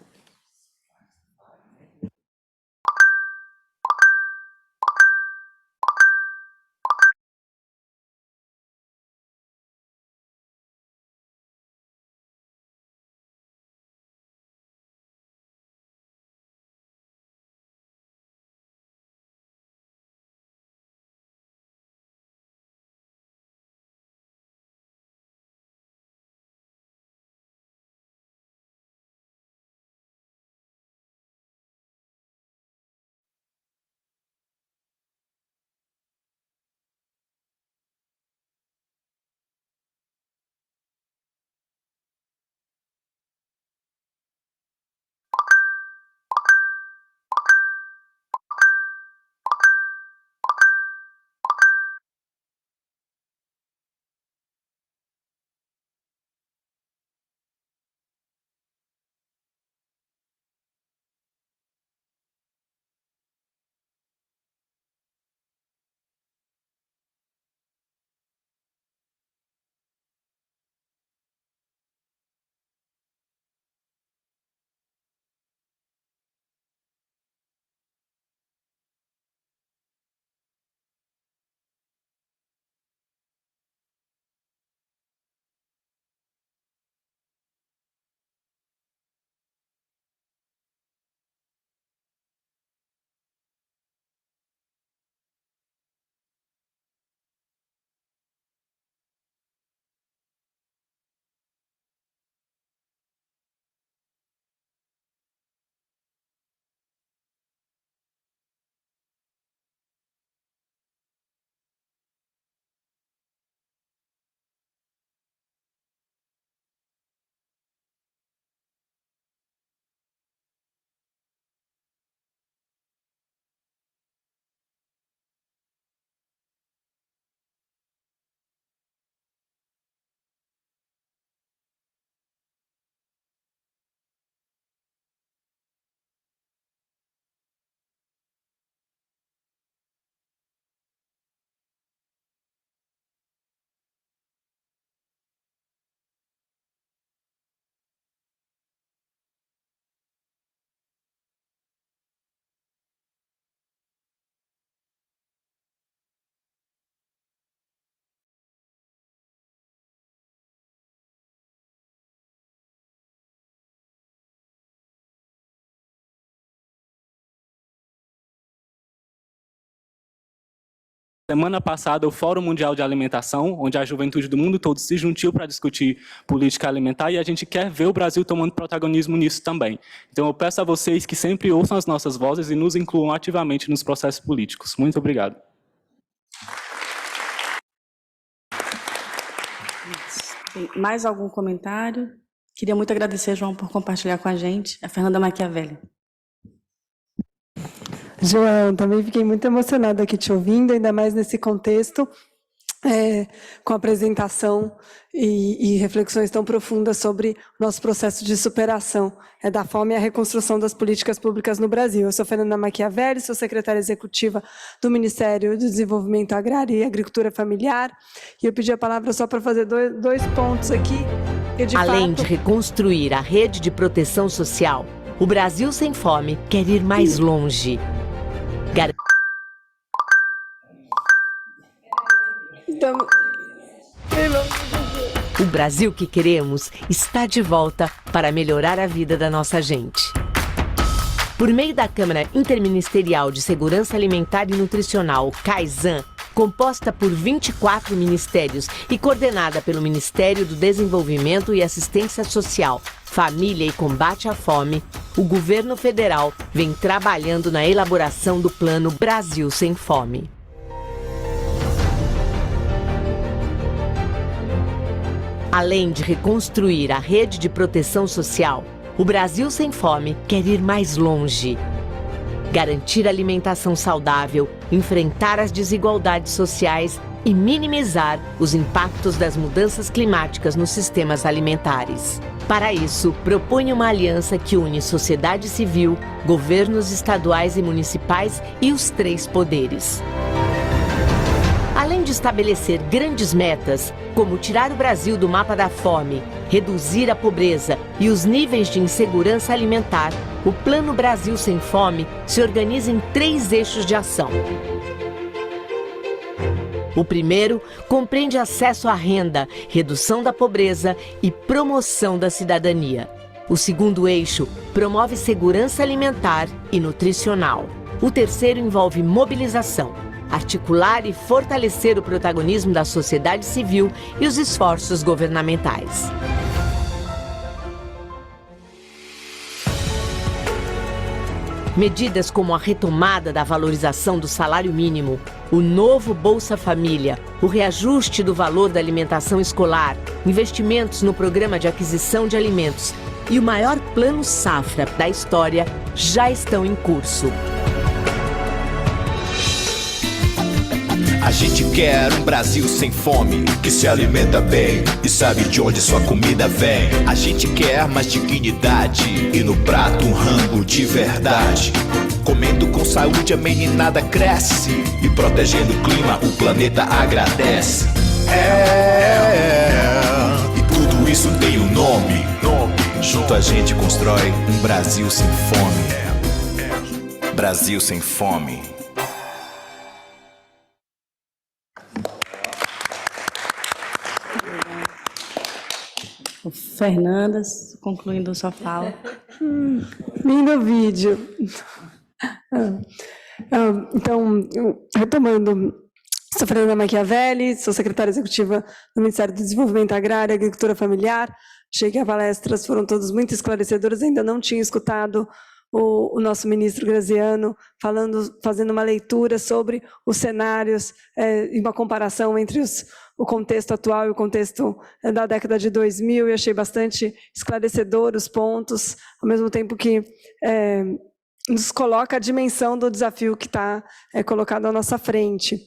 S9: Semana passada, o Fórum Mundial de Alimentação, onde a juventude do mundo todo se juntou para discutir política alimentar, e a gente quer ver o Brasil tomando protagonismo nisso também. Então, eu peço a vocês que sempre ouçam as nossas vozes e nos incluam ativamente nos processos políticos. Muito obrigado.
S1: Tem mais algum comentário? Queria muito agradecer, João, por compartilhar com a gente. A Fernanda Machiavelli.
S10: João, também fiquei muito emocionada aqui te ouvindo, ainda mais nesse contexto, com a apresentação e reflexões tão profundas sobre o nosso processo de superação da fome e a reconstrução das políticas públicas no Brasil. Eu sou Fernanda Machiavelli, sou secretária executiva do Ministério do Desenvolvimento Agrário e Agricultura Familiar, e eu pedi a palavra só para fazer dois pontos aqui.
S2: Além de reconstruir a rede de proteção social, o Brasil Sem Fome quer ir mais longe. Brasil que queremos está de volta para melhorar a vida da nossa gente. Por meio da Câmara Interministerial de Segurança Alimentar e Nutricional, CAISAN, composta por 24 ministérios e coordenada pelo Ministério do Desenvolvimento e Assistência Social, Família e Combate à Fome, o governo federal vem trabalhando na elaboração do Plano Brasil Sem Fome. Além de reconstruir a rede de proteção social, o Brasil Sem Fome quer ir mais longe. Garantir alimentação saudável, enfrentar as desigualdades sociais e minimizar os impactos das mudanças climáticas nos sistemas alimentares. Para isso, propõe uma aliança que une sociedade civil, governos estaduais e municipais e os 3 poderes. Além de estabelecer grandes metas, como tirar o Brasil do mapa da fome, reduzir a pobreza e os níveis de insegurança alimentar, o Plano Brasil Sem Fome se organiza em 3 eixos de ação. O primeiro compreende acesso à renda, redução da pobreza e promoção da cidadania. O segundo eixo promove segurança alimentar e nutricional. O terceiro envolve mobilização, articular e fortalecer o protagonismo da sociedade civil e os esforços governamentais. Medidas como a retomada da valorização do salário mínimo, o novo Bolsa Família, o reajuste do valor da alimentação escolar, investimentos no programa de aquisição de alimentos e o maior plano safra da história já estão em curso.
S11: A gente quer um Brasil sem fome, que se alimenta bem e sabe de onde sua comida vem. A gente quer mais dignidade e no prato um rango de verdade. Comendo com saúde a meninada cresce e protegendo o clima o planeta agradece. E tudo isso tem um nome. Junto a gente constrói um Brasil sem fome. Brasil sem fome.
S1: Fernanda, concluindo sua fala.
S10: Lindo vídeo. Então, retomando, sou Fernanda Machiavelli, sou secretária executiva do Ministério do Desenvolvimento Agrário e Agricultura Familiar. Achei que as palestras foram todas muito esclarecedoras, ainda não tinha escutado o nosso ministro Graziano fazendo uma leitura sobre os cenários e uma comparação entre o contexto atual e o contexto da década de 2000, e achei bastante esclarecedor os pontos, ao mesmo tempo que nos coloca a dimensão do desafio que está colocado à nossa frente.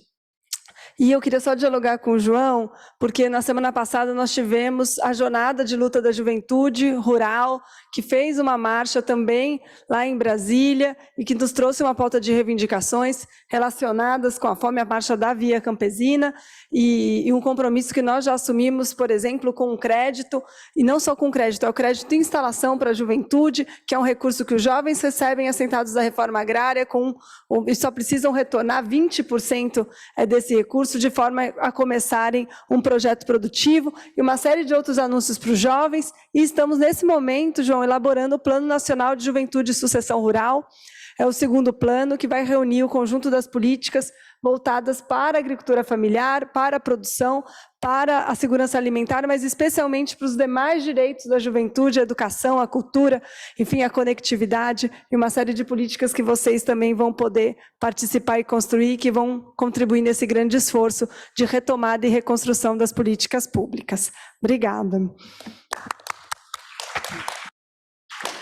S10: E eu queria só dialogar com o João, porque na semana passada nós tivemos a Jornada de Luta da Juventude Rural, que fez uma marcha também lá em Brasília e que nos trouxe uma pauta de reivindicações relacionadas com a fome, a marcha da Via Campesina, e um compromisso que nós já assumimos, por exemplo, com o crédito, e não só com crédito, é o crédito de instalação para a juventude, que é um recurso que os jovens recebem assentados da reforma agrária, e só precisam retornar 20% desse recurso, de forma a começarem um projeto produtivo, e uma série de outros anúncios para os jovens, e estamos nesse momento, João, elaborando o Plano Nacional de Juventude e Sucessão Rural. É o segundo plano que vai reunir o conjunto das políticas voltadas para a agricultura familiar, para a produção, para a segurança alimentar, mas especialmente para os demais direitos da juventude, a educação, a cultura, enfim, a conectividade e uma série de políticas que vocês também vão poder participar e construir, que vão contribuir nesse grande esforço de retomada e reconstrução das políticas públicas. Obrigada.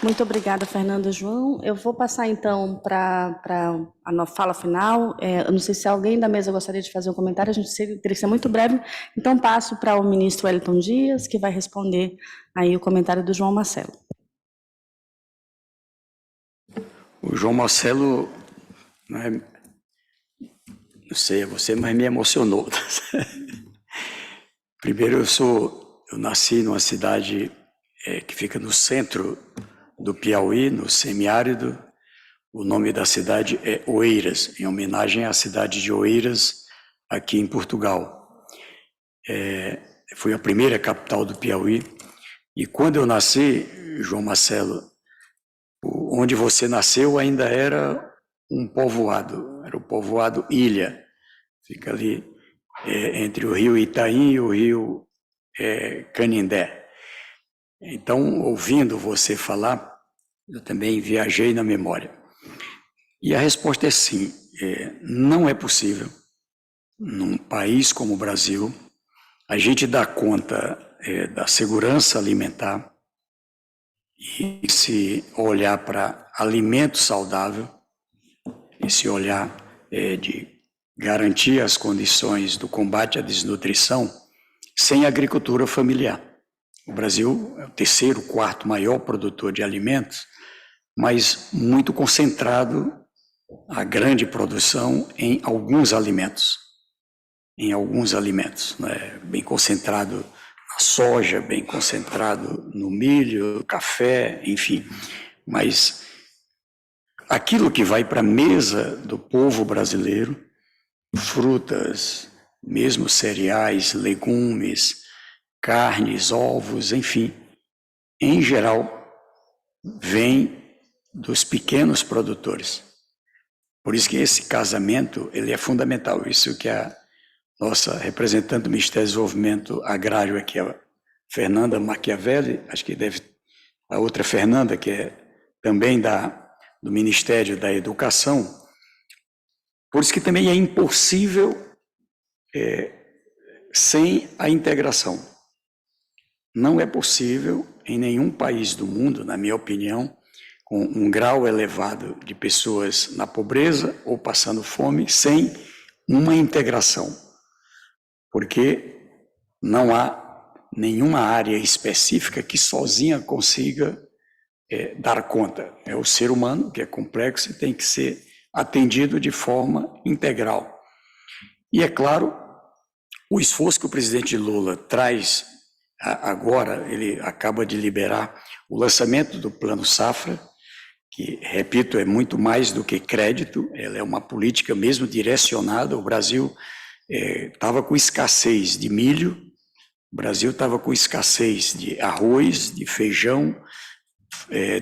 S1: Muito obrigada, Fernanda. João. Eu vou passar, então, para a fala final. Eu não sei se alguém da mesa gostaria de fazer um comentário, a gente teria que ser muito breve. Então, passo para o ministro Wellington Dias, que vai responder aí o comentário do João Marcelo.
S3: O João Marcelo, não sei a você, mas me emocionou. Primeiro, eu nasci numa cidade que fica no centro do Piauí, no semiárido. O nome da cidade é Oeiras, em homenagem à cidade de Oeiras, aqui em Portugal. foi a primeira capital do Piauí. E quando eu nasci, João Marcelo, onde você nasceu ainda era um povoado, era o povoado Ilha, fica ali entre o rio Itaim e o rio Canindé. Então, ouvindo você falar, eu também viajei na memória. E a resposta é sim, não é possível, num país como o Brasil, a gente dar conta da segurança alimentar e se olhar para alimento saudável, esse olhar de garantir as condições do combate à desnutrição sem agricultura familiar. O Brasil é o terceiro, quarto maior produtor de alimentos, mas muito concentrado a grande produção em alguns alimentos. Né? Bem concentrado na soja, bem concentrado no milho, café, enfim. Mas aquilo que vai para a mesa do povo brasileiro, frutas, mesmo cereais, legumes, carnes, ovos, enfim, em geral, vem dos pequenos produtores. Por isso que esse casamento ele é fundamental. Isso que a nossa representante do Ministério do Desenvolvimento Agrário aqui, a Fernanda Machiavelli, acho que deve a outra Fernanda, que é também do Ministério da Educação. Por isso que também é impossível sem a integração. Não é possível em nenhum país do mundo, na minha opinião, com um grau elevado de pessoas na pobreza ou passando fome, sem uma integração. Porque não há nenhuma área específica que sozinha consiga dar conta. É o ser humano, que é complexo, e tem que ser atendido de forma integral. E, é claro, o esforço que o presidente Lula traz agora, ele acaba de liberar o lançamento do Plano Safra, que, repito, é muito mais do que crédito, ela é uma política mesmo direcionada. O Brasil estava com escassez de milho, o Brasil estava com escassez de arroz, de feijão,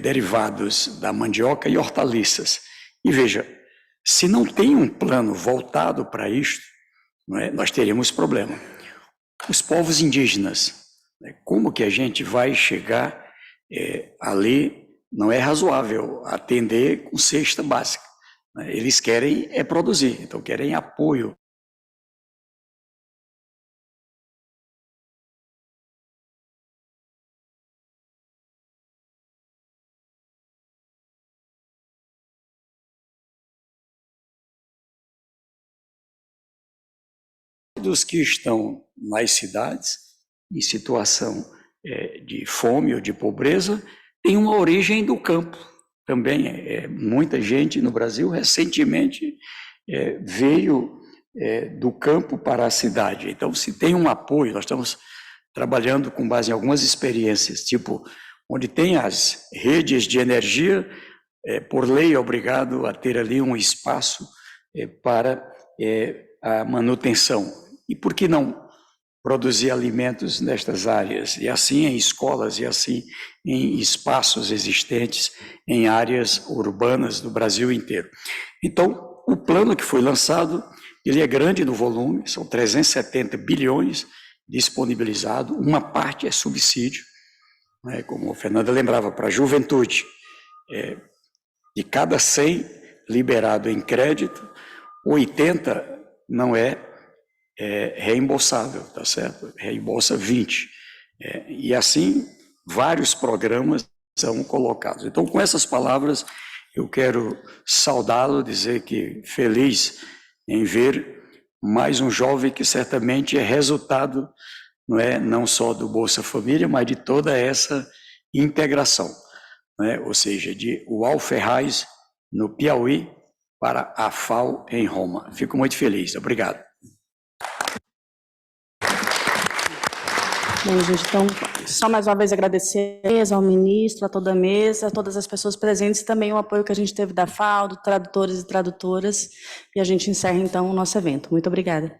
S3: derivados da mandioca e hortaliças. E veja, se não tem um plano voltado para isto, nós teríamos problema. Os povos indígenas, como que a gente vai chegar ali? Não é razoável atender com cesta básica. Eles querem produzir, então querem apoio. Dos que estão nas cidades, em situação de fome ou de pobreza, tem uma origem do campo. Também muita gente no Brasil recentemente veio do campo para a cidade. Então, se tem um apoio, nós estamos trabalhando com base em algumas experiências, tipo, onde tem as redes de energia, por lei é obrigado a ter ali um espaço para a manutenção. E por que não produzir alimentos nestas áreas? E assim em escolas, e assim em espaços existentes em áreas urbanas do Brasil inteiro. Então, o plano que foi lançado, ele é grande no volume, são 370 bilhões disponibilizados, uma parte é subsídio, como a Fernanda lembrava, para a juventude. De cada 100 liberado em crédito, 80 não é reembolsável, tá certo? Reembolsa 20. E assim, vários programas são colocados. Então, com essas palavras, eu quero saudá-lo, dizer que feliz em ver mais um jovem que certamente é resultado, não só do Bolsa Família, mas de toda essa integração, ou seja, de UAL Ferraz no Piauí para a FAO em Roma. Fico muito feliz. Obrigado.
S1: Bem, gente, então, só mais uma vez agradecer ao ministro, a toda a mesa, a todas as pessoas presentes, e também o apoio que a gente teve da FAO, do tradutores e tradutoras, e a gente encerra, então, o nosso evento. Muito obrigada.